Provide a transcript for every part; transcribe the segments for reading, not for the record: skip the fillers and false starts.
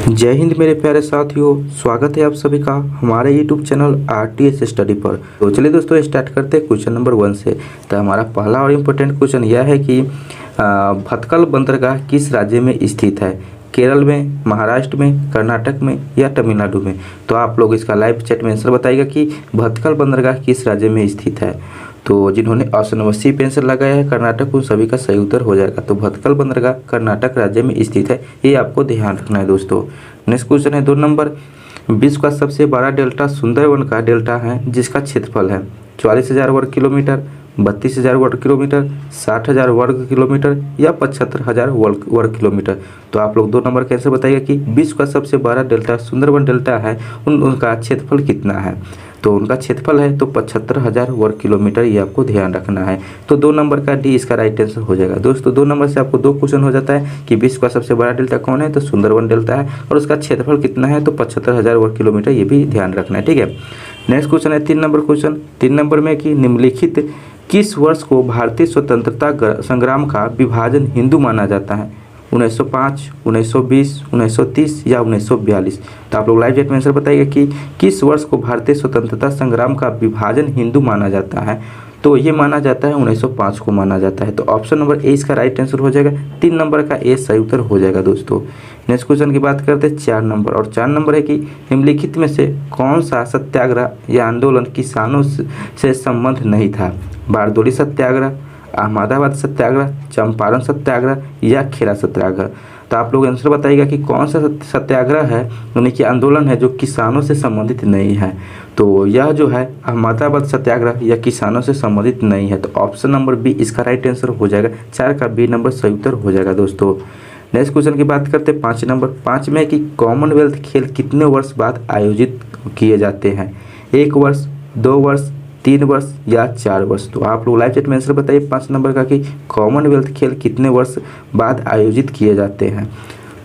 जय हिंद मेरे प्यारे साथियों, स्वागत है आप सभी का हमारे यूट्यूब चैनल आरटीएस स्टडी पर। तो चलिए दोस्तों स्टार्ट करते हैं क्वेश्चन नंबर 1 से। तो हमारा पहला और इम्पोर्टेंट क्वेश्चन यह है कि भटकल बंदरगाह किस राज्य में स्थित है? केरल में, महाराष्ट्र में, कर्नाटक में या तमिलनाडु में? तो आप लोग इसका लाइव चैट में आंसर बताइएगा कि भटकल बंदरगाह किस राज्य में स्थित है। तो जिन्होंने ऑप्शन नंबर सी पे आंसर लगाया है कर्नाटक, उन सभी का सही उत्तर हो जाएगा। तो भटकल बंदरगाह कर्नाटक राज्य में स्थित है, ये आपको ध्यान रखना है दोस्तों। नेक्स्ट क्वेश्चन है 2 नंबर। विश्व का सबसे बड़ा डेल्टा सुंदरवन का डेल्टा है जिसका क्षेत्रफल है 44,000 वर्ग किलोमीटर, 32,000 वर्ग किलोमीटर, 60,000 वर्ग किलोमीटर या 75,000 वर्ग किलोमीटर। तो आप लोग 2 नंबर का आंसर बताइएगा कि विश्व का सबसे बड़ा डेल्टा सुंदरवन डेल्टा है, उनका क्षेत्रफल कितना है। तो उनका क्षेत्रफल है तो 75,000 वर्ग किलोमीटर, ये आपको ध्यान रखना है। तो 2 नंबर का डी इसका राइट आंसर हो जाएगा दोस्तों। 2 नंबर से आपको 2 क्वेश्चन हो जाता है कि विश्व का सबसे बड़ा डेल्टा कौन है, तो सुंदरवन डेल्टा है, और उसका क्षेत्रफल कितना है, तो 75,000 वर्ग किलोमीटर, ये भी ध्यान रखना है, ठीक है। नेक्स्ट क्वेश्चन है 3 नंबर क्वेश्चन। 3 नंबर में कि निम्नलिखित किस वर्ष को भारतीय स्वतंत्रता संग्राम का विभाजन हिंदू माना जाता है? 1905, 1920, 1930 या 1942? तो आप लोग लाइव चैट में आंसर बताइएगा कि किस वर्ष को भारतीय स्वतंत्रता संग्राम का विभाजन हिंदू माना जाता है। तो ये माना जाता है 1905 को माना जाता है। तो ऑप्शन नंबर ए इसका राइट आंसर हो जाएगा। 3 नंबर का ए सही उत्तर हो जाएगा दोस्तों। नेक्स्ट क्वेश्चन की बात करते हैं 4 नंबर, और 4 नंबर है कि निम्नलिखित में से कौन सा सत्याग्रह या आंदोलन किसानों से संबंध नहीं था? बारदोली सत्याग्रह, अहमदाबाद सत्याग्रह, चंपारण सत्याग्रह या खेड़ा सत्याग्रह? तो आप लोग आंसर बताइएगा कि कौन सा सत्याग्रह है, यानी कि आंदोलन है जो किसानों से संबंधित नहीं है। तो यह जो है अहमदाबाद सत्याग्रह या किसानों से संबंधित नहीं है। तो ऑप्शन नंबर बी इसका राइट आंसर हो जाएगा। 4 का बी नंबर सही उत्तर हो जाएगा दोस्तों। नेक्स्ट क्वेश्चन की बात करते हैं 5 नंबर। 5 में कि कॉमनवेल्थ खेल कितने वर्ष बाद आयोजित किए जाते हैं? 1 वर्ष, 2 वर्ष, 3 वर्ष या 4 वर्ष? तो आप लोग लाइव चैट में आंसर बताइए 5 नंबर का कि कॉमनवेल्थ खेल कितने वर्ष बाद आयोजित किए जाते हैं।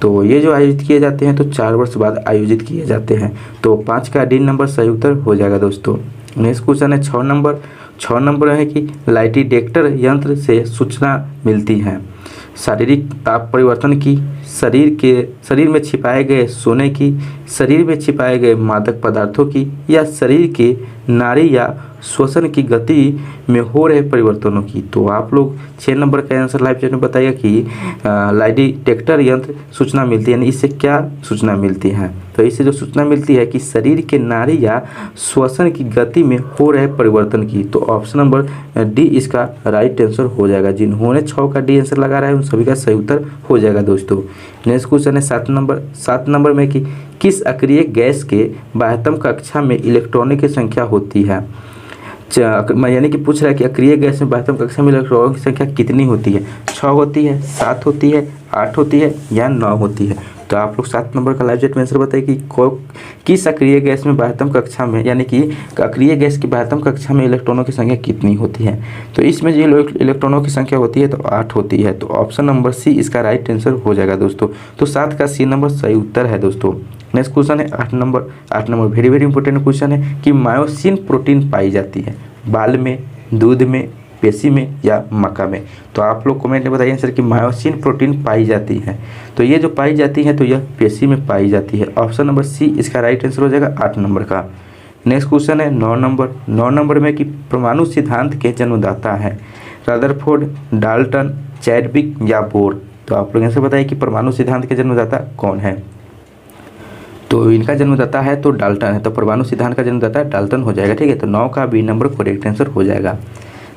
तो ये जो आयोजित किए जाते हैं तो 4 वर्ष बाद आयोजित किए जाते हैं। तो 5 का डी नंबर सही उत्तर हो जाएगा दोस्तों। नेक्स्ट क्वेश्चन है 6 नंबर। 6 नंबर है कि लाई डिटेक्टर यंत्र से सूचना मिलती है शारीरिक ताप परिवर्तन की, शरीर में छिपाए गए सोने की, शरीर में छिपाए गए मादक पदार्थों की, या शरीर के नाड़ी या श्वसन की गति में हो रहे परिवर्तनों की? तो आप लोग 6 नंबर का आंसर लाइव चैट में बताइए कि लाई डिटेक्टर यंत्र सूचना मिलती है, यानी इससे क्या सूचना मिलती है? तो इससे जो सूचना मिलती है कि शरीर के नाड़ी या श्वसन की गति में हो रहे परिवर्तन की। तो ऑप्शन नंबर डी इसका राइट आंसर हो जाएगा। जिन्होंने 6 का डी आंसर लगा रहा है उन सभी का सही उत्तर हो जाएगा दोस्तों। नेक्स्ट क्वेश्चन है 7 नंबर। 7 नंबर में कि किस अक्रिय गैस के 22वीं कक्षा में इलेक्ट्रॉनों की संख्या होती है? यानी कि पूछ रहा है कि अक्रिय गैस में 22वीं कक्षा में इलेक्ट्रॉनों की संख्या कितनी होती है? 6 होती है, 7 होती है, 8 होती है या 9 होती है? तो आप लोग 7 नंबर का लाइव चैट में आंसर बताइए कि किस अक्रिय गैस में 22वीं कक्षा में, यानी कि अक्रिय गैस की 22वीं कक्षा में इलेक्ट्रॉनों की संख्या कितनी होती है? तो इसमें जो इलेक्ट्रॉनों की संख्या होती है तो 8 होती है। तो ऑप्शन नंबर सी इसका राइट आंसर हो जाएगा दोस्तों। तो 7 का सी नंबर सही उत्तर है दोस्तों। नेक्स्ट क्वेश्चन है 8 number. 8 number very very important question है कि मायोसिन प्रोटीन पाई जाती है बाल में, दूध में, पेशी में या मक्का में? तो आप लोग कमेंट में बताइए सर कि मायोसिन प्रोटीन पाई जाती है। तो ये जो पाई जाती है तो यह पेशी में पाई जाती है। ऑप्शन नंबर सी इसका राइट आंसर हो जाएगा 8 नंबर का। नेक्स्ट क्वेश्चन है 9 नंबर। 9 नंबर में कि परमाणु सिद्धांत के जन्मदाता है रदरफोर्ड, डाल्टन, चैडविक या बोर? तो आप लोग आंसर बताइए कि परमाणु सिद्धांत के जन्मदाता कौन है? तो इनका जन्मदाता है तो डाल्टन है। तो परमाणु सिद्धांत का जन्मदाता डाल्टन हो जाएगा, ठीक है। तो 9 का बी नंबर करेक्ट आंसर हो जाएगा।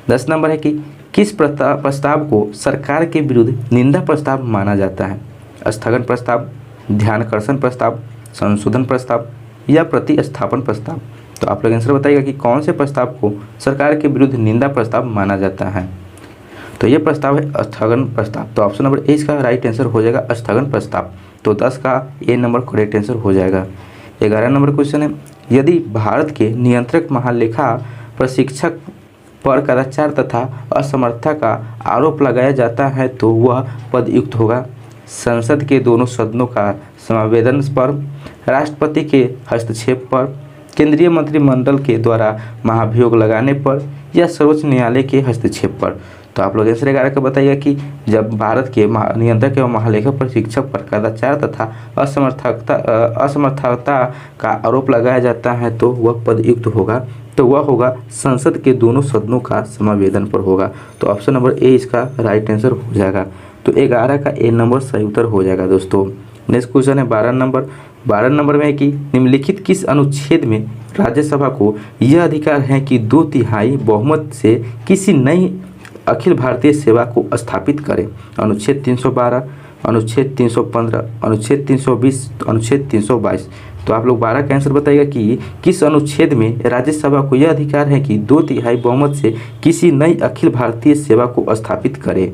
10 नंबर है कि किस प्रस्ताव को सरकार के विरुद्ध निंदा प्रस्ताव माना जाता है? स्थगन प्रस्ताव, ध्यानाकर्षण प्रस्ताव, संशोधन प्रस्ताव या प्रतिस्थापन प्रस्ताव? तो आप लोग आंसर बताइएगा कि कौन से प्रस्ताव को सरकार के विरुद्ध निंदा प्रस्ताव माना जाता है? तो ये प्रस्ताव है स्थगन प्रस्ताव। तो ऑप्शन नंबर ए इसका राइट आंसर हो जाएगा स्थगन प्रस्ताव। तो 10 का ए नंबर करेक्ट आंसर हो जाएगा। 11 नंबर क्वेश्चन है यदि भारत के नियंत्रक महालेखा प्रशिक्षक पर कदाचार तथा असमर्थता का आरोप लगाया जाता है तो वह पद युक्त होगा? संसद के दोनों सदनों का संवेदन पर, राष्ट्रपति के हस्तक्षेप पर, केंद्रीय मंत्रिमंडल के द्वारा महाभियोग लगाने पर या सर्वोच्च न्यायालय के हस्तक्षेप पर? तो आप लोग आंसर 11 का बताइएगा कि जब भारत के नियंत्रक एवं महालेखा परीक्षक पर कदाचार तथा असमर्थता का आरोप लगाया जाता है तो वह पद युक्त होगा, तो वह होगा संसद के दोनों सदनों का समावेदन पर होगा। तो ऑप्शन नंबर ए इसका राइट आंसर हो जाएगा। तो 11 का ए नंबर सही उत्तर हो जाएगा दोस्तों। नेक्स्ट क्वेश्चन है 12 नंबर में है कि निम्नलिखित किस अनुच्छेद में राज्यसभा को यह अधिकार है कि 2/3 बहुमत से किसी नई अखिल भारतीय सेवा को स्थापित करे? अनुच्छेद 312, अनुच्छेद 315, अनुच्छेद 320, अनुच्छेद 322। तो आप लोग 12 का आंसर बताइएगा कि किस अनुच्छेद में राज्यसभा को यह अधिकार है कि 2/3 बहुमत से किसी नई अखिल भारतीय सेवा को स्थापित करे?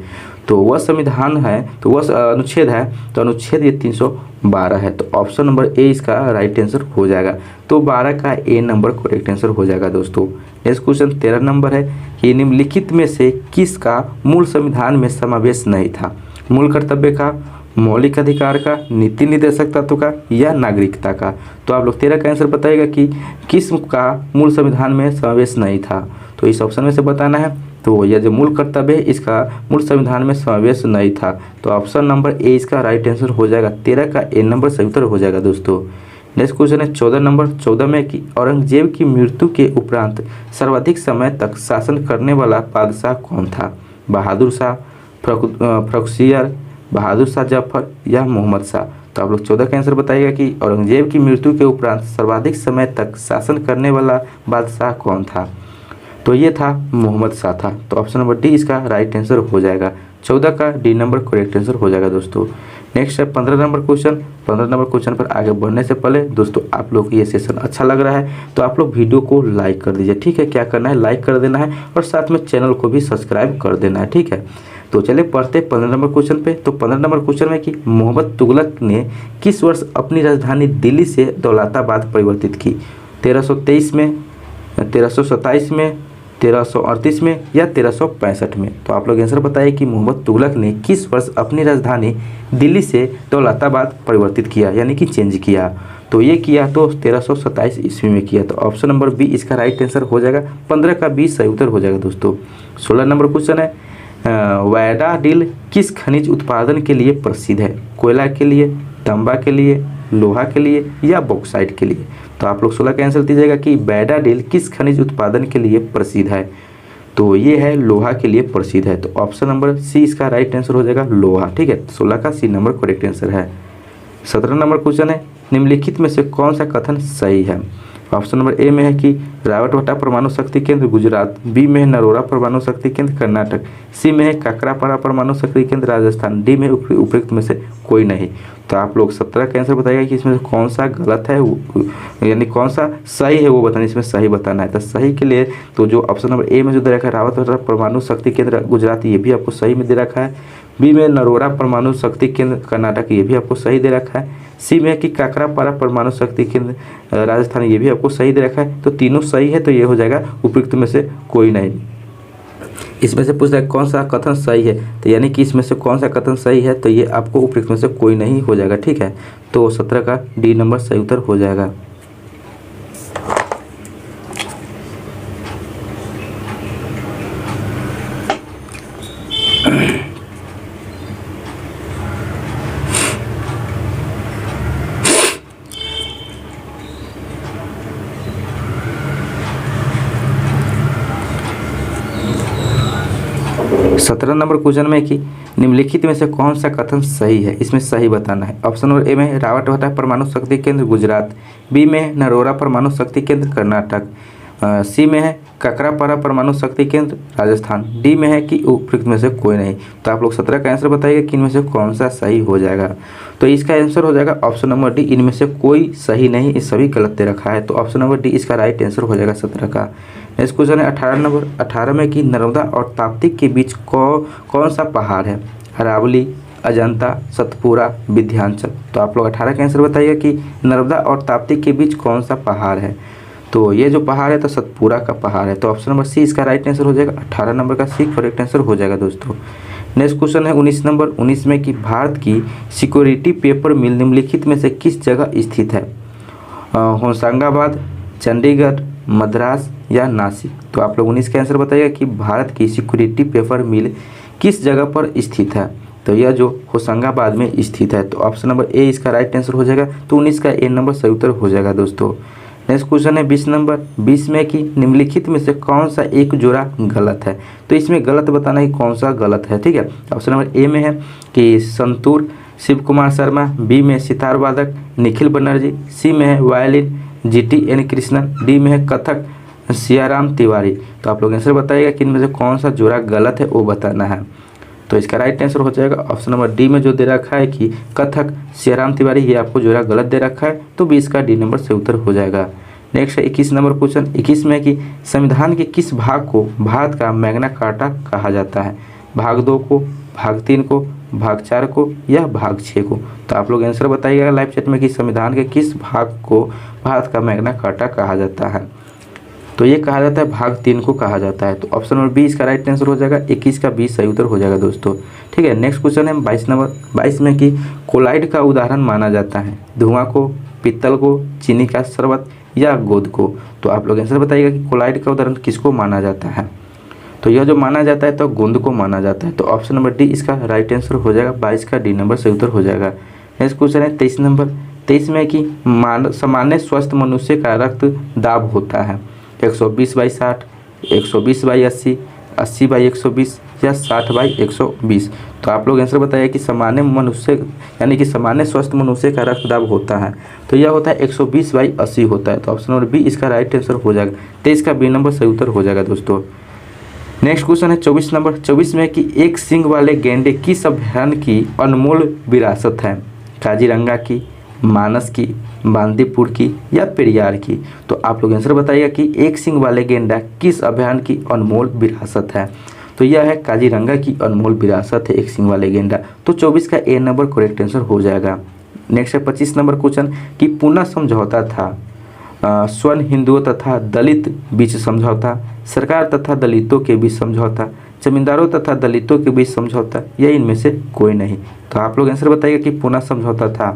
तो वह संविधान है, तो वह अनुच्छेद है, तो अनुच्छेद ये 312 है। तो ऑप्शन नंबर ए इसका राइट आंसर हो जाएगा। तो 12 का ए नंबर करेक्ट आंसर हो जाएगा दोस्तों। नेक्स्ट क्वेश्चन 13 नंबर है कि निम्नलिखित में से किसका मूल संविधान में समावेश नहीं था? मूल कर्तव्य का, मौलिक अधिकार का, नीति निर्देशक तत्व का या नागरिकता का? तो आप लोग 13 का आंसर बताइएगा कि किस का मूल संविधान में समावेश नहीं था। तो इस ऑप्शन में से बताना है। तो यह जो मूल कर्तव्य है इसका मूल संविधान में समावेश नहीं था। तो ऑप्शन नंबर ए इसका राइट आंसर हो जाएगा। 13 का ए नंबर सही उत्तर हो जाएगा दोस्तों। नेक्स्ट क्वेश्चन है 14 नंबर। 14 में कि औरंगजेब की मृत्यु के उपरांत सर्वाधिक समय तक शासन करने वाला बादशाह कौन था? बहादुर शाह, फ़रुखसियर, बहादुर शाह जफर या मोहम्मद शाह? तो आप लोग 14 का आंसर बताइएगा कि औरंगजेब की मृत्यु के उपरांत सर्वाधिक समय तक शासन करने वाला बादशाह कौन था? तो ये था मोहम्मद शाह था। तो ऑप्शन नंबर डी इसका राइट आंसर हो जाएगा। 14 का डी नंबर करेक्ट आंसर हो जाएगा दोस्तों। नेक्स्ट है 15 नंबर क्वेश्चन। 15 नंबर क्वेश्चन पर आगे बढ़ने से पहले दोस्तों आप लोग को ये सेशन अच्छा लग रहा है तो आप लोग वीडियो को लाइक कर दीजिए, ठीक है। क्या करना है, लाइक कर देना है और साथ में चैनल को भी सब्सक्राइब कर देना है, ठीक है। तो चलिए पढ़ते 15 नंबर क्वेश्चन पे। तो 15 नंबर क्वेश्चन में कि मोहम्मद तुगलक ने किस वर्ष अपनी राजधानी दिल्ली से दौलताबाद परिवर्तित की? 1323 में, 1327 में, 1338 में या 1365 में? तो आप लोग आंसर बताइए कि मोहम्मद तुगलक ने किस वर्ष अपनी राजधानी दिल्ली से दौलताबाद परिवर्तित किया, यानी कि चेंज किया? तो ये किया तो 1327 ईस्वी में किया। तो ऑप्शन नंबर बी इसका राइट आंसर हो जाएगा। 15 का बी सही उत्तर हो जाएगा दोस्तों। 16 नंबर क्वेश्चन है वायडाडिल किस खनिज उत्पादन के लिए प्रसिद्ध है? कोयला के लिए, तांबा के लिए, लोहा के लिए या बॉक्साइट के लिए? तो आप लोग 16 का आंसर दीजिएगा कि वायडाडिल किस खनिज उत्पादन के लिए प्रसिद्ध है? तो ये है लोहा के लिए प्रसिद्ध है। तो ऑप्शन नंबर सी इसका राइट आंसर हो जाएगा लोहा, ठीक है। 16 का सी नंबर करेक्ट आंसर है। 17 नंबर क्वेश्चन है निम्नलिखित में से कौन सा कथन सही है? ऑप्शन नंबर ए में है कि रावतवटा परमाणु शक्ति केंद्र गुजरात, बी में है नरोरा परमाणु शक्ति केंद्र कर्नाटक, सी में है काकरापारा परमाणु शक्ति केंद्र राजस्थान, डी में उपयुक्त में से कोई नहीं। तो आप लोग 17 का आंसर बताइएगा कि इसमें से कौन सा गलत है, यानी कौन सा सही है वो बताना, इसमें सही बताना है। तो सही के लिए तो जो ऑप्शन नंबर ए में जो दे रखा है रावतवटा परमाणु शक्ति केंद्र गुजरात, ये भी आपको सही में दे रखा है। बी में नरोरा परमाणु शक्ति केंद्र कर्नाटक, ये भी आपको सही दे रखा है। सी में कि काकरापारा परमाणु शक्ति केंद्र राजस्थान, ये भी आपको सही दे रखा है। तो तीनों सही है, तो ये हो जाएगा उपयुक्त में से कोई नहीं। इसमें से पूछता है कौन सा कथन सही है, तो यानी कि इसमें से कौन सा कथन सही है, तो ये आपको उपयुक्त में से कोई नहीं हो जाएगा, ठीक है। तो 17 का डी नंबर सही उत्तर हो जाएगा। सत्रह नंबर क्वेश्चन में कि निम्नलिखित में से कौन सा कथन सही है, इसमें सही बताना है। ऑप्शन नंबर ए में रावतवटा परमाणु शक्ति केंद्र गुजरात, बी में नरोरा परमाणु शक्ति केंद्र कर्नाटक, सी में है काकरापारा परमाणु शक्ति केंद्र राजस्थान, डी में है कि उपयुक्त में से कोई नहीं। तो आप लोग 17 का आंसर बताइए कि इनमें से कौन सा सही हो जाएगा। तो इसका आंसर हो जाएगा ऑप्शन नंबर डी, इनमें से कोई सही नहीं, ये सभी गलत दे रखा है। तो ऑप्शन नंबर डी इसका राइट आंसर हो जाएगा 17 का। नेक्स्ट क्वेश्चन है 18 नंबर। 18 में कि नर्मदा और ताप्ती के बीच कौन सा पहाड़ है? अरावली, अजंता, सतपुरा, विंध्याचल। तो आप लोग 18 का आंसर बताइए कि नर्मदा और ताप्ती के बीच कौन सा पहाड़ है? तो ये जो पहाड़ है तो सतपुरा का पहाड़ है। तो ऑप्शन नंबर सी इसका राइट आंसर हो जाएगा। 18 नंबर का सी करेक्ट आंसर हो जाएगा दोस्तों। नेक्स्ट क्वेश्चन है 19 नंबर। 19 में कि भारत की सिक्योरिटी पेपर मिल निम्नलिखित में से किस जगह स्थित है? होशंगाबाद, चंडीगढ़, मद्रास या नासिक। तो आप लोग 19 का आंसर बताइएगा कि भारत की सिक्योरिटी पेपर मिल किस जगह पर स्थित है। तो यह जो होशंगाबाद में स्थित है। तो ऑप्शन नंबर ए इसका राइट आंसर हो जाएगा। तो 19 का ए नंबर सही उत्तर हो जाएगा दोस्तों। नेक्स्ट क्वेश्चन है 20 नंबर। 20 में कि निम्नलिखित में से कौन सा एक जोड़ा गलत है। तो इसमें गलत बताना है कौन सा गलत है, ठीक है। ऑप्शन नंबर ए में है कि संतूर शिव कुमार शर्मा, बी में सितार वादक निखिल बनर्जी, सी में है violin GT N Krishnan, D में है कथक सियाराम तिवारी। तो आप लोग आंसर बताइएगा कि इनमें से कौन सा जोड़ा गलत है वो बताना है। तो इसका राइट आंसर हो जाएगा ऑप्शन नंबर डी में जो दे रखा है कि कथक सियाराम तिवारी, ये आपको जोड़ा गलत दे रखा है। तो 20 का डी नंबर से उत्तर हो जाएगा। नेक्स्ट है 21 नंबर क्वेश्चन। 21 में कि संविधान के किस भाग को भारत का मैग्ना कार्टा कहा जाता है। भाग 2 को, भाग 3 को, भाग 4 को या भाग 6 को। तो आप लोग आंसर बताइएगा लाइव चैट में कि संविधान के किस भाग को भारत का मैग्ना कार्टा कहा जाता है। तो ये कहा जाता है भाग 3 को कहा जाता है। तो ऑप्शन नंबर बी इसका राइट आंसर हो जाएगा। 21 का 20 सही उत्तर हो जाएगा दोस्तों, ठीक है। नेक्स्ट क्वेश्चन है 22 नंबर। 22 में कि कोलाइड का उदाहरण माना जाता है धुआं को, पीतल को, चीनी का शरबत या गोंद को। तो आप लोग आंसर बताइएगा कि कोलाइड का उदाहरण किसको माना जाता है। तो यह जो माना जाता है तो गोंद को माना जाता है। तो ऑप्शन नंबर डी इसका राइट आंसर हो जाएगा। 22 का डी नंबर सही उत्तर हो जाएगा। नेक्स्ट क्वेश्चन है 23 नंबर। 23 में कि सामान्य स्वस्थ मनुष्य का रक्त दाब होता है 120/60, 120/80, 80/120 या 60/120। तो आप लोग आंसर बताइए कि सामान्य मनुष्य यानी कि सामान्य स्वस्थ मनुष्य का रक्तदाब होता है तो यह होता है 120/80 होता है। तो ऑप्शन नंबर बी इसका राइट आंसर हो जाएगा। 23 का बी नंबर सही उत्तर हो जाएगा दोस्तों। नेक्स्ट क्वेश्चन है 24 नंबर। 24 में कि एक सींग वाले गेंडे किस अभयारण्य की अनमोल विरासत है। काजीरंगा की, मानस की, बांदीपुर की या पेरियार की। तो आप लोग आंसर बताइएगा कि एक सींग वाले गेंडा किस अभयारण्य की अनमोल विरासत है। तो यह है काजीरंगा की अनमोल विरासत है एक सींग वाले गेंडा। तो 24 का ए नंबर करेक्ट आंसर हो जाएगा। नेक्स्ट है 25 नंबर क्वेश्चन कि पुनः समझौता था स्वर्ण हिंदुओं तथा दलित बीच समझौता, सरकार तथा दलितों के बीच समझौता, जमींदारों तथा दलितों के बीच समझौता या इनमें से कोई नहीं। तो आप लोग आंसर बताइएगा कि पुनः समझौता था।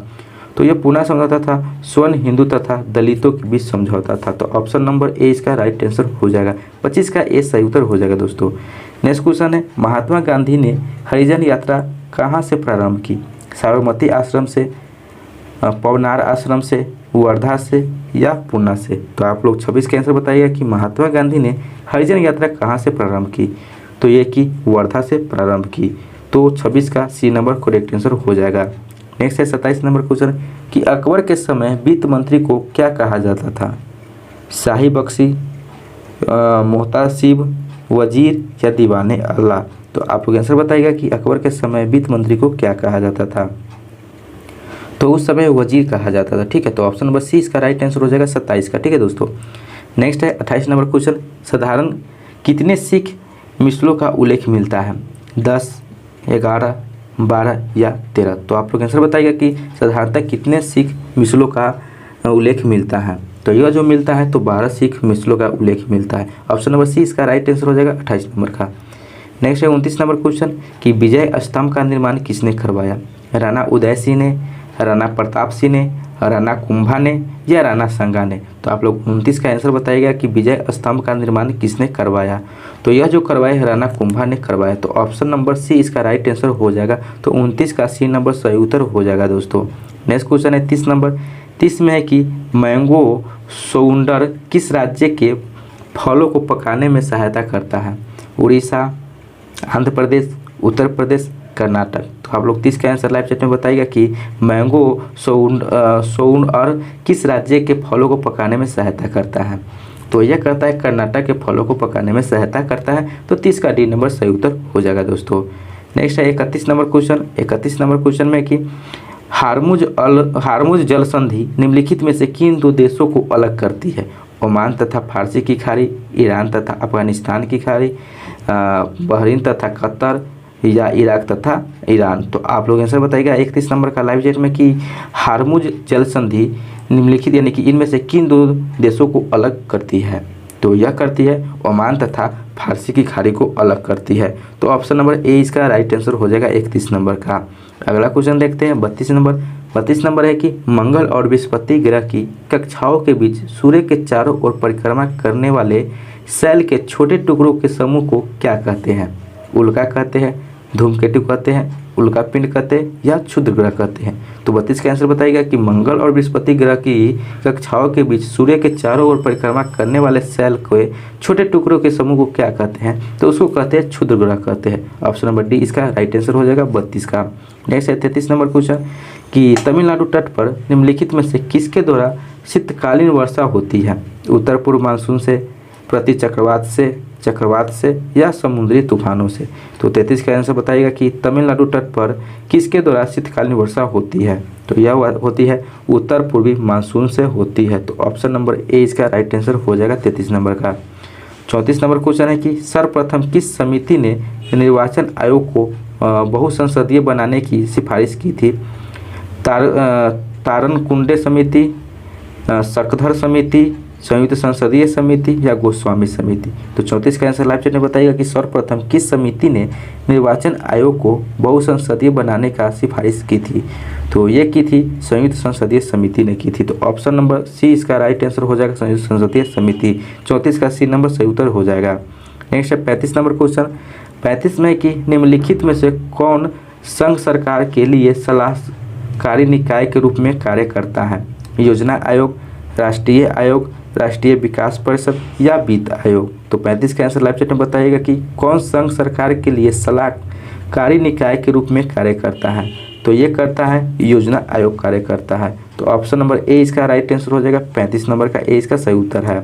तो यह पुनः समझौता था स्वर्ण हिंदू तथा दलितों के बीच समझौता था। तो ऑप्शन नंबर ए इसका राइट आंसर हो जाएगा। 25 का ए सही उत्तर हो जाएगा दोस्तों। नेक्स्ट क्वेश्चन है महात्मा गांधी ने हरिजन यात्रा कहाँ से प्रारंभ की। साबरमती आश्रम से, पवनार आश्रम से, वर्धा से या पूना से। तो आप लोग 26 का आंसर बताइएगा कि महात्मा गांधी ने हरिजन यात्रा कहाँ से प्रारंभ की। तो ये कि वर्धा से प्रारंभ की। तो 26 का सी नंबर करेक्ट आंसर हो जाएगा। नेक्स्ट है 27 नंबर क्वेश्चन कि अकबर के समय वित्त मंत्री को क्या कहा जाता था। शाही बख्शी, मोहतासिब, वजीर या दीवाने अल्लाह। तो आप लोग आंसर बताइएगा कि अकबर के समय वित्त मंत्री को क्या कहा जाता था। तो उस समय वजीर कहा जाता था, ठीक है। तो ऑप्शन नंबर सी इसका राइट आंसर हो जाएगा 27 का, ठीक है दोस्तों। नेक्स्ट है 28 नंबर क्वेश्चन साधारण कितने सिख मिसलों का उल्लेख मिलता है। 10, 11, 12 या 13। तो आप लोग आंसर बताइएगा कि साधारणतः कितने सिख मिसलों का उल्लेख मिलता है। तो यह जो मिलता है तो 12 सिख मिसलों का उल्लेख मिलता है। ऑप्शन नंबर सी इसका राइट आंसर हो जाएगा 28 नंबर का। नेक्स्ट है 29 नंबर क्वेश्चन कि विजय स्तंभ का निर्माण किसने करवाया। राणा उदय सिंह ने, राणा प्रताप सिंह ने, राणा कुंभा ने या राणा संगा ने। तो आप लोग 29 का आंसर बताइएगा कि विजय स्तंभ का निर्माण किसने करवाया। तो यह जो करवाया है राणा कुंभा ने करवाया। तो ऑप्शन नंबर सी इसका राइट आंसर हो जाएगा। तो 29 का सी नंबर सही उत्तर हो जाएगा दोस्तों। नेक्स्ट क्वेश्चन है 30 नंबर। 30 में है कि मैंगो सोउंडर किस राज्य के फलों को पकाने में सहायता करता है। उड़ीसा, आंध्र प्रदेश, उत्तर प्रदेश, कर्नाटक। तो आप लोग 30 का आंसर लाइव चैट में बताइएगा कि मैंगो सोउंडर किस राज्य के फलों को पकाने में सहायता करता है। तो यह करता है कर्नाटक के फलों को पकाने में सहायता करता है। तो 30 का डी नंबर सही उत्तर हो जाएगा दोस्तों। नेक्स्ट है 31 नंबर क्वेश्चन। 31 नंबर क्वेश्चन में कि हारमुज जल संधि निम्नलिखित में से किन दो देशों को अलग करती है। ओमान तथा फारसी की खाड़ी, ईरान तथा अफगानिस्तान की खाड़ी, बहरीन तथा कतर या इराक तथा ईरान। तो आप लोग आंसर बताइएगा 31 नंबर का लाइव चैट में कि हारमुज जल संधि निम्नलिखित यानी कि इनमें से किन दो देशों को अलग करती है। तो यह करती है ओमान तथा फारसी की खाड़ी को अलग करती है। तो ऑप्शन नंबर ए इसका राइट आंसर हो जाएगा 31 नंबर का। अगला क्वेश्चन देखते हैं 32 नंबर। 32 नंबर है कि मंगल और बृहस्पति ग्रह की कक्षाओं के बीच सूर्य के चारों ओर परिक्रमा करने वाले सेल के छोटे टुकड़ों के समूह को क्या कहते हैं? उल्का कहते हैं, धूमकेतु कहते हैं, उल्का पिंड कहते हैं या क्षुद्र ग्रह कहते हैं? तो 32 का आंसर बताइएगा कि मंगल और बृहस्पति ग्रह की कक्षाओं के बीच सूर्य के चारों ओर परिक्रमा करने वाले सेल के छोटे टुकड़ों के समूह को क्या कहते हैं? तो उसको कहते हैं क्षुद्र ग्रह कहते हैं। ऑप्शन नंबर डी इसका राइट आंसर हो जाएगा 32 का। नेक्स्ट है 33 नंबर क्वेश्चन कि तमिलनाडु तट पर निम्नलिखित में से किसके द्वारा शीतकालीन वर्षा होती है? उत्तर पूर्व मानसून से, प्रति चक्रवात से या समुद्री तूफानों से? तो 33 का आंसर बताइएगा कि तमिलनाडु तट पर किसके द्वारा शीतकालीन वर्षा होती है? तो यह होती है उत्तर पूर्वी मानसून से होती है। तो ऑप्शन नंबर ए इसका राइट आंसर हो जाएगा 33 नंबर का। 34 नंबर क्वेश्चन है कि सर्वप्रथम किस समिति ने निर्वाचन आयोग को बहुसंसदीय बनाने की सिफारिश की थी? तारनकुंडे समिति, शकधर समिति, संयुक्त संसदीय समिति या गोस्वामी समिति? तो 34 का आंसर लाइव चैट में बताइएगा कि सर्वप्रथम किस समिति ने निर्वाचन आयोग को बहुसंसदीय बनाने का सिफारिश की थी? तो ये की थी संयुक्त संसदीय समिति ने की थी। तो ऑप्शन नंबर सी इसका राइट आंसर हो जाएगा, संयुक्त संसदीय समिति। 34 का सी नंबर सही उत्तर हो जाएगा। नेक्स्ट है 35 नंबर क्वेश्चन। 35 में कि निम्नलिखित में से कौन संघ सरकार के लिए सलाहकारी निकाय के रूप में कार्य करता है? योजना आयोग, राष्ट्रीय आयोग, राष्ट्रीय विकास परिषद या वित्त आयोग? तो 35 का आंसर लाइव चैट में बताइएगा कि कौन संघ सरकार के लिए सलाहकारी निकाय के रूप में कार्य करता है? तो ये करता है योजना आयोग कार्य करता है। तो ऑप्शन नंबर ए इसका राइट आंसर हो जाएगा, 35 नंबर का ए इसका सही उत्तर है।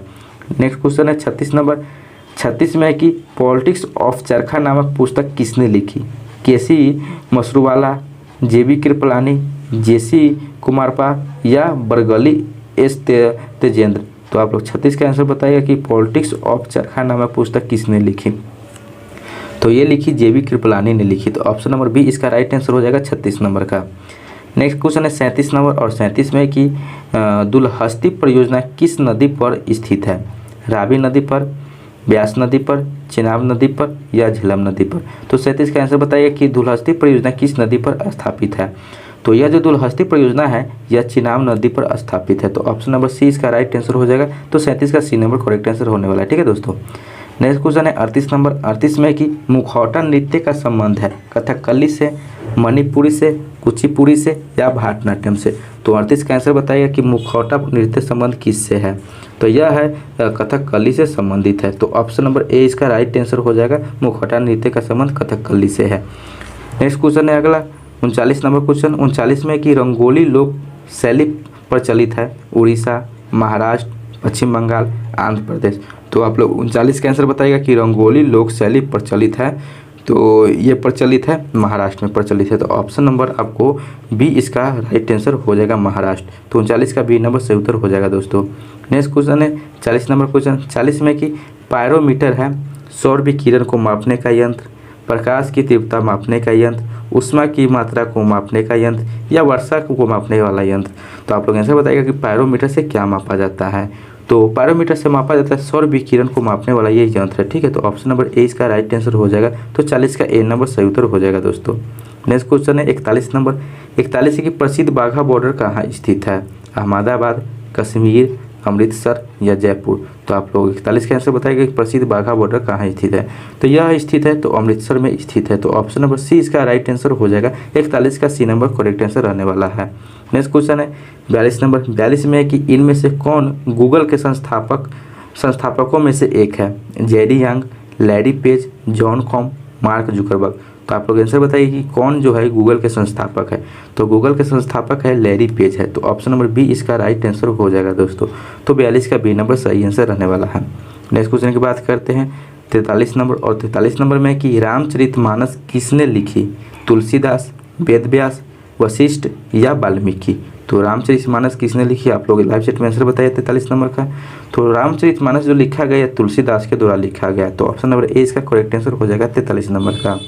नेक्स्ट क्वेश्चन है 36 नंबर। 36 में है कि पॉलिटिक्स ऑफ चरखा नामक पुस्तक किसने लिखी? केसी मसरूवाला, जेबी कृपलानी, जेसी कुमारपा या बरगली एस तेजेंद्र? तो आप लोग 36 का आंसर बताइएगा कि पॉलिटिक्स ऑफ चरखा नामक पुस्तक किसने लिखी? तो ये लिखी जेबी कृपलानी ने लिखी। तो ऑप्शन नंबर बी इसका राइट आंसर हो जाएगा 36 नंबर का। नेक्स्ट क्वेश्चन है 37 नंबर और 37 में कि दुलहस्ती परियोजना किस नदी पर स्थित है? रावी नदी पर, ब्यास नदी पर, चिनाब नदी पर या झेलम नदी पर? तो 37 का आंसर बताइए कि दुलहस्ती परियोजना किस नदी पर स्थापित है? तो यह जो दुलहस्ती परियोजना है यह चिनाब नदी पर स्थापित है। तो ऑप्शन नंबर सी इसका राइट आंसर हो जाएगा। तो 37 का सी नंबर करेक्ट आंसर होने वाला है। ठीक है दोस्तों। नेक्स्ट क्वेश्चन है 38 नंबर। 38 में कि मुखौटा नृत्य का संबंध है कथकली से, मणिपुरी से, कुचिपुड़ी से या भारतनाट्यम से? तो 38 का आंसर बताइएगा कि मुखौटा नृत्य संबंध किससे है? तो यह है कथकली से संबंधित है। तो ऑप्शन नंबर ए इसका राइट आंसर हो जाएगा, मुखौटा नृत्य का संबंध कथकली से है। नेक्स्ट क्वेश्चन है अगला 39 नंबर क्वेश्चन। 39 में कि रंगोली लोक शैली प्रचलित है उड़ीसा, महाराष्ट्र, पश्चिम बंगाल, आंध्र प्रदेश? तो आप लोग 39 का आंसर बताइएगा कि रंगोली लोक शैली प्रचलित है। तो ये प्रचलित है महाराष्ट्र में प्रचलित है। तो ऑप्शन नंबर आपको बी इसका राइट आंसर हो जाएगा महाराष्ट्र। तो 39 का बी नंबर सही उत्तर हो जाएगा दोस्तों। नेक्स्ट क्वेश्चन है 40 नंबर क्वेश्चन। 40 में कि पायरोमीटर है सौर विकिरण को मापने का यंत्र, प्रकाश की तीव्रता मापने का यंत्र, ऊष्मा की मात्रा को मापने का यंत्र या वर्षा को मापने वाला यंत्र? तो आप लोग आंसर बताइएगा कि पायरोमीटर से क्या मापा जाता है? तो पायरोमीटर से मापा जाता है सौर विकिरण को मापने वाला ये यंत्र है। ठीक है। तो ऑप्शन नंबर ए इसका राइट आंसर हो जाएगा। तो 40 का ए नंबर सही उत्तर हो जाएगा दोस्तों। नेक्स्ट क्वेश्चन है 41 नंबर। 41 की प्रसिद्ध बाघा बॉर्डर कहाँ स्थित है? अहमदाबाद, कश्मीर, अमृतसर या जयपुर? तो आप लोग 41 का आंसर बताइएगा कि प्रसिद्ध बाघा बॉर्डर कहाँ स्थित है? तो यह स्थित है तो अमृतसर में स्थित है। तो ऑप्शन नंबर सी इसका राइट आंसर हो जाएगा। 41 का सी नंबर करेक्ट आंसर रहने वाला है। नेक्स्ट क्वेश्चन है 42 नंबर। 42 में है कि इनमें से कौन गूगल के संस्थापकों में से एक है? JD young, Larry page, John com, mark Zuckerberg? तो आप लोग आंसर बताइए कि कौन जो है गूगल के संस्थापक है? तो गूगल के संस्थापक है लैरी पेज है। तो ऑप्शन नंबर बी इसका राइट आंसर हो जाएगा दोस्तों। तो 42 का बी नंबर सही आंसर रहने वाला है। नेक्स्ट क्वेश्चन की बात करते हैं 43 नंबर और 43 नंबर में कि रामचरितमानस किसने लिखी? तुलसीदास, वेदव्यास, वशिष्ठ या वाल्मीकि? तो रामचरितमानस किसने लिखी? आप लोग लाइव चैट में आंसर बताइए 43 नंबर का। तो रामचरितमानस जो लिखा गया तुलसीदास के द्वारा लिखा गया। तो ऑप्शन नंबर ए इसका करेक्ट आंसर हो जाएगा 43 नंबर का।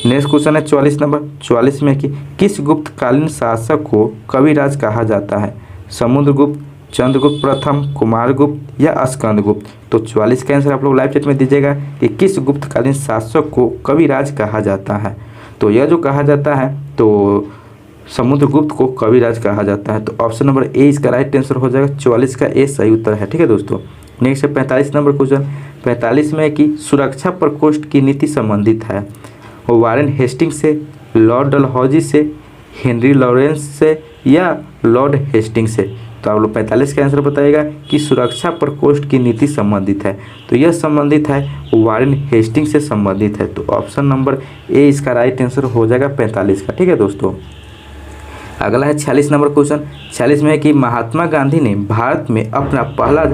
नेक्स्ट क्वेश्चन है 44 नंबर। 44 में कि किस गुप्तकालीन शासक को कविराज कहा जाता है? समुद्रगुप्त, चंद्रगुप्त प्रथम, कुमारगुप्त या स्कंदगुप्त? तो 44 का आंसर आप लोग लाइव चैट में दीजिएगा कि किस गुप्तकालीन शासक को कविराज कहा जाता है? तो यह जो कहा जाता है तो समुद्रगुप्त को कविराज कहा जाता है। तो ऑप्शन नंबर ए इसका राइट आंसर हो जाएगा। 44 का ए सही उत्तर है। ठीक है दोस्तों, नेक्स्ट है 45 नंबर क्वेश्चन। 45 में है कि सुरक्षा प्रकोष्ठ की नीति संबंधित है वो वारेन हेस्टिंग्स से, लॉर्ड डलहौजी से, हेनरी लॉरेंस से या लॉर्ड हेस्टिंग्स से। तो आप लोग 45 का आंसर बताइएगा कि सुरक्षा प्रकोष्ठ की नीति संबंधित है। तो यह संबंधित है वारेन हेस्टिंग्स से संबंधित है। तो ऑप्शन नंबर ए इसका राइट आंसर हो जाएगा 45 का। ठीक है दोस्तों, अगला है 46 नंबर क्वेश्चन। 46 में है कि महात्मा गांधी ने भारत में अपना पहला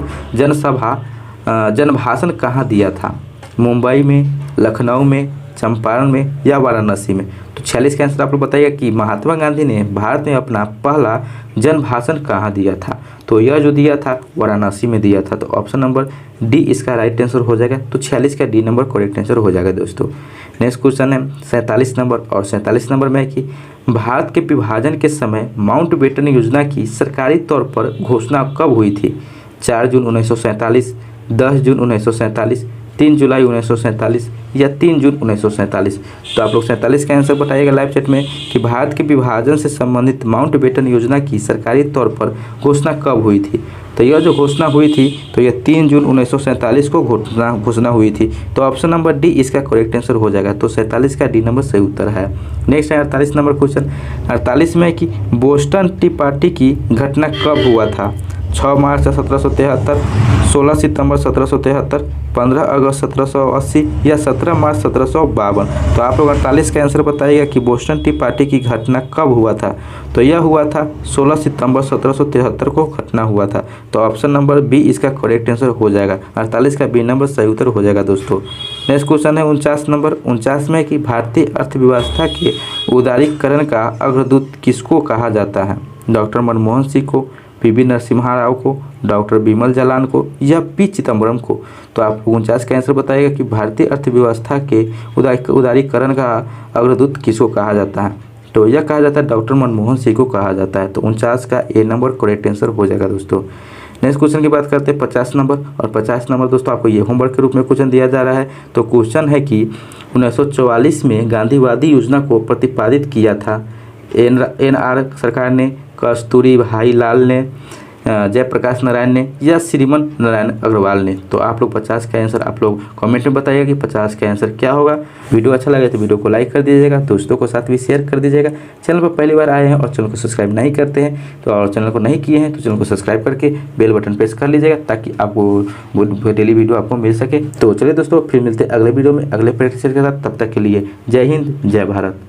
जनभाषण कहाँ दिया था? मुंबई में, लखनऊ में, चंपारण में या वाराणसी में। तो 46 का आंसर आप लोग बताइएगा कि महात्मा गांधी ने भारत में अपना पहला जनभाषण कहाँ दिया था? तो यह जो दिया था वाराणसी में दिया था। तो ऑप्शन नंबर डी इसका राइट आंसर हो जाएगा। तो 46 का डी नंबर करेक्ट आंसर हो जाएगा दोस्तों। नेक्स्ट क्वेश्चन है 47 नंबर, और 47 नंबर में है कि भारत के विभाजन के समय माउंटबेटन योजना की सरकारी तौर पर घोषणा कब हुई थी? 4 जून 1947, 10 जून 1947, 3 जुलाई 1947 या 3 जून 1947। तो आप लोग 47 का आंसर बताइएगा लाइव चैट में कि भारत के विभाजन से संबंधित माउंटबेटन योजना की सरकारी तौर पर घोषणा कब हुई थी? तो यह जो घोषणा हुई थी तो यह 3 जून 1947 को घोषणा हुई थी। तो ऑप्शन नंबर डी इसका करेक्ट आंसर हो जाएगा। तो 47 का डी नंबर सही उत्तर है। नेक्स्ट है 48 नंबर क्वेश्चन। 48 में कि बोस्टन टी पार्टी की घटना कब हुआ था? 6 मार्च 1773, 16 सितंबर 1773, 15 अगस्त 1780 या 17 मार्च 1752। तो आप लोग 48 का आंसर बताइएगा कि बोस्टन टी पार्टी की घटना कब हुआ था? तो यह हुआ था 16 सितंबर 1773 को घटना हुआ था। तो ऑप्शन नंबर बी इसका करेक्ट आंसर हो जाएगा। 48 का बी नंबर सही उत्तर हो जाएगा दोस्तों। नेक्स्ट क्वेश्चन है 49 नंबर। 49 में कि भारतीय अर्थव्यवस्था के उदारीकरण का अग्रदूत किसको कहा जाता है? डॉक्टर मनमोहन सिंह को, पीवी नरसिम्हा राव को, डॉक्टर बिमल जलान को या पी चिदम्बरम को। तो आप 49 का आंसर बताइएगा कि भारतीय अर्थव्यवस्था के उदारीकरण का अग्रदूत किसको कहा जाता है? तो यह कहा जाता है डॉक्टर मनमोहन सिंह को कहा जाता है। तो 49 का ए नंबर करेक्ट आंसर हो जाएगा दोस्तों। नेक्स्ट क्वेश्चन की बात करते हैं 50 नंबर, और 50 नंबर दोस्तों आपको ये होमवर्क के रूप में क्वेश्चन दिया जा रहा है। तो क्वेश्चन है कि 1944 में गांधीवादी योजना को प्रतिपादित किया था एन.आर. सरकार ने, कस्तूरी भाई लाल ने, जयप्रकाश नारायण ने या श्रीमन नारायण अग्रवाल ने। तो आप लोग 50 का आंसर आप लोग कमेंट में बताइएगा कि 50 का आंसर क्या होगा। वीडियो अच्छा लगे तो वीडियो को लाइक कर दीजिएगा, दोस्तों को साथ भी शेयर कर दीजिएगा। चैनल पर पहली बार आए हैं और चैनल को सब्सक्राइब नहीं करते हैं तो, और चैनल को नहीं किए हैं तो चैनल को सब्सक्राइब करके बेल बटन प्रेस कर लीजिएगा ताकि आपको डेली वीडियो आपको मिल सके। तो चलिए दोस्तों, फिर मिलते हैं अगले वीडियो में अगले प्रैक्टिस के साथ। तब तक के लिए जय हिंद, जय भारत।